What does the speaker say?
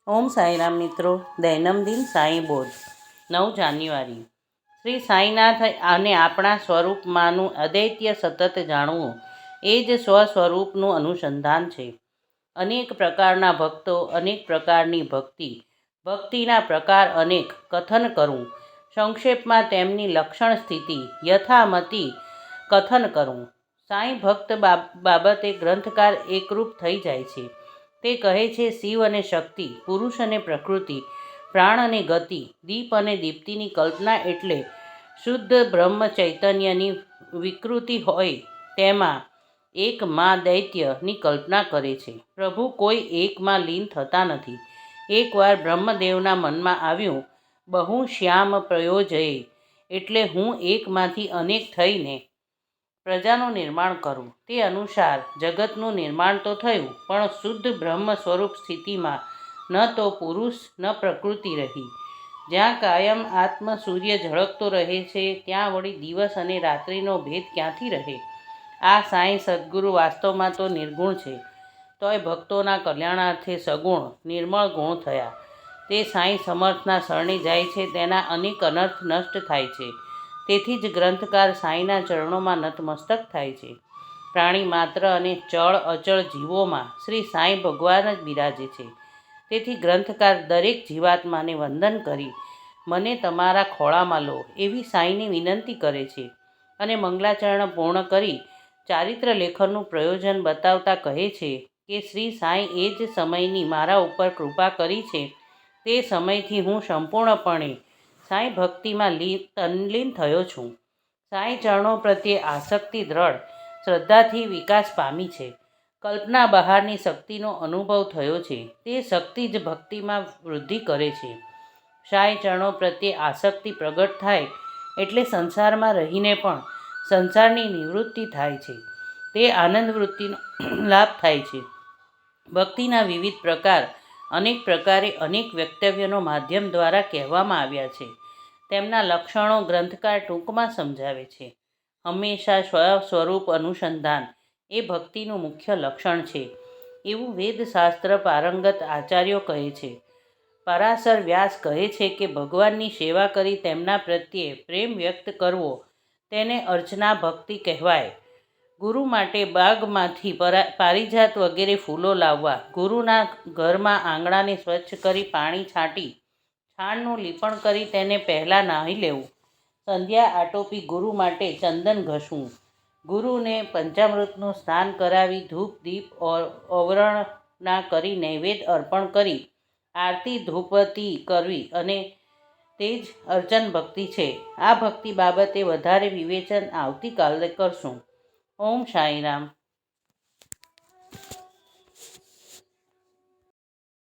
ઓમ સાંઈરામ મિત્રો. દૈનંદિન સાંઈ બોધ 9 જાન્યુઆરી. શ્રી સાંઈનાથ અને આપણા સ્વરૂપમાંનું અદ્વૈત્ય સતત જાણવું એ જ સ્વસ્વરૂપનું અનુસંધાન છે. અનેક પ્રકારના ભક્તો, અનેક પ્રકારની ભક્તિ, ભક્તિના પ્રકાર અનેક કથન કરવું, સંક્ષેપમાં તેમની લક્ષણ સ્થિતિ યથામતિ કથન કરવું. સાંઈ ભક્ત બાબતે ગ્રંથકાર એકરૂપ થઈ જાય છે. તે કહે છે, શિવ અને શક્તિ, પુરુષ અને પ્રકૃતિ, પ્રાણ અને ગતિ, દીપ અને દીપ્તિની કલ્પના એટલે શુદ્ધ બ્રહ્મ ચૈતન્યની વિકૃતિ હોય તેમાં એક માં દૈત્યની કલ્પના કરે છે. પ્રભુ કોઈ એકમાં લીન થતા નથી. એકવાર બ્રહ્મદેવના મનમાં આવ્યું, બહુ શ્યામ પ્રયોજયે, એટલે હું એકમાંથી અનેક થઈને પ્રજાનું નિર્માણ કરું. તે અનુસાર જગતનું નિર્માણ તો થયું, પણ શુદ્ધ બ્રહ્મ સ્વરૂપ સ્થિતિમાં ન તો પુરુષ ન પ્રકૃતિ રહી. જ્યાં કાયમ આત્મ સૂર્ય ઝળકતો રહે છે, ત્યાં વળી દિવસ અને રાત્રિનો ભેદ ક્યાંથી રહે? આ સાંઈ સદ્ગુરુ વાસ્તવમાં તો નિર્ગુણ છે, તોય ભક્તોના કલ્યાણાર્થે સગુણ નિર્મળ ગુણ થયા. તે સાંઈ સમર્થના શરણે જાય છે, તેના અનેક અનર્થ નષ્ટ થાય છે. તેથી જ ગ્રંથકાર સાંઈના ચરણોમાં નતમસ્તક થાય છે. પ્રાણી માત્ર અને ચળ અચળ જીવોમાં શ્રી સાંઈ ભગવાન જ બિરાજે છે. તેથી ગ્રંથકાર દરેક જીવાત્માને વંદન કરી મને તમારા ખોળામાં લો એવી સાંઈની વિનંતી કરે છે અને મંગલાચરણ પૂર્ણ કરી ચારિત્ર લેખનનું પ્રયોજન બતાવતા કહે છે કે શ્રી સાંઈ એ જ સમયની મારા ઉપર કૃપા કરી છે. તે સમયથી હું સંપૂર્ણપણે સાંઈ ભક્તિમાં તલ્લીન થયો છું. સાંઈ ચરણો પ્રત્યે આસક્તિ દ્રઢ શ્રદ્ધાથી વિકાસ પામી છે. કલ્પના બહારની શક્તિનો અનુભવ થયો છે. તે શક્તિ જ ભક્તિમાં વૃદ્ધિ કરે છે. સાંઈ ચરણો પ્રત્યે આસક્તિ પ્રગટ થાય એટલે સંસારમાં રહીને પણ સંસારની નિવૃત્તિ થાય છે. તે આનંદ વૃત્તિનો લાભ થાય છે. ભક્તિના વિવિધ પ્રકાર અનેક પ્રકારે અનેક વક્તવ્યનો માધ્યમ દ્વારા કહેવામાં આવ્યા છે. તેમના લક્ષણો ગ્રંથકાર ટૂંકમાં સમજાવે છે. હંમેશા સ્વસ્વરૂપ અનુસંધાન એ ભક્તિનું મુખ્ય લક્ષણ છે એવું વેદશાસ્ત્ર પારંગત આચાર્યો કહે છે. પરાશર વ્યાસ કહે છે કે ભગવાનની સેવા કરી તેમના પ્રત્યે પ્રેમ વ્યક્ત કરવો તેને અર્ચના ભક્તિ કહેવાય. ગુરુ માટે બાગમાંથી પારિજાત વગેરે ફૂલો લાવવા, ગુરુના ઘરમાં આંગણાને સ્વચ્છ કરી પાણી છાંટી છાણનું લીપણ કરી તેને પહેલાં નાહી લેવું, સંધ્યા આટોપી ગુરુ માટે ચંદન ઘસવું, ગુરુને પંચામૃતનું સ્નાન કરાવી ધૂપ દીપ અવરણા કરી નૈવેદ્ય અર્પણ કરી આરતી ધૂપતી કરવી અને તે જ અર્ચન ભક્તિ છે. આ ભક્તિ બાબતે વધારે વિવેચન આવતીકાલે કરશું. ઓમ સાંઈરામ.